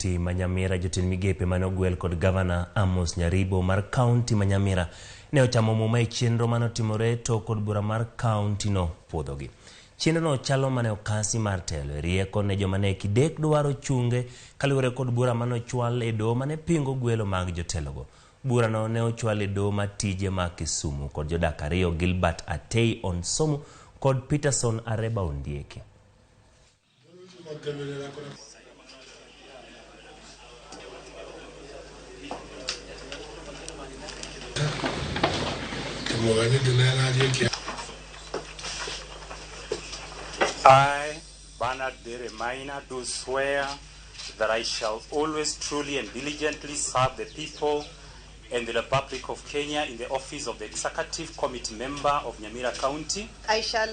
kaunti ma Nyamira jotend migepe mane ogwel kod gavana Amos Nyaribo mar kaunti ma Nyamira ne ochamo muma e chenro mane otimore to kod bura mar kaunti no puodhogi. Chenro no chalo mane okasi mar telo e rieko ne joma ne kidek dwaro chunge kaluwore kod bura mane ochwal e doho mane pingo gwelo mag jotelogo. Bura no ne ochwal e doho matije ma Kisumu kod jodak ariyo Gilbert Atei Onsomo kod Peterson Areba Ondieki. I, Bernard the Remainer, do swear that I shall always truly and diligently serve the people and the Republic of Kenya in the office of the Executive Committee Member of Nyamira County. I shall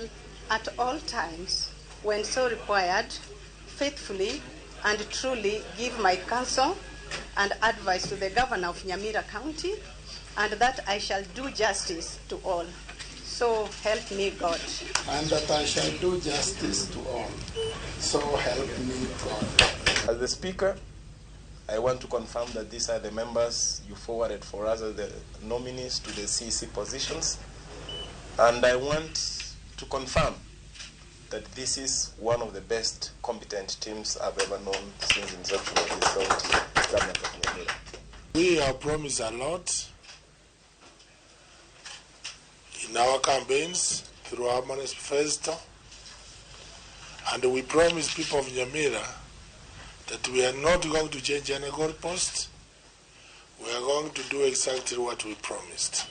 at all times, when so required, faithfully and truly give my counsel and advice to the Governor of Nyamira County, and that I shall do justice to all. So help me God. And that I shall do justice to all. So help me God. As the Speaker, I want to confirm that these are the members you forwarded for us as the nominees to the CEC positions. And I want to confirm that this is one of the best competent teams I've ever known since inception of this county government of Nyamira. We have promised a lot in our campaigns through our manifesto, and we promise people of Nyamira that we are not going to change any goalpost. We are going to do exactly what we promised.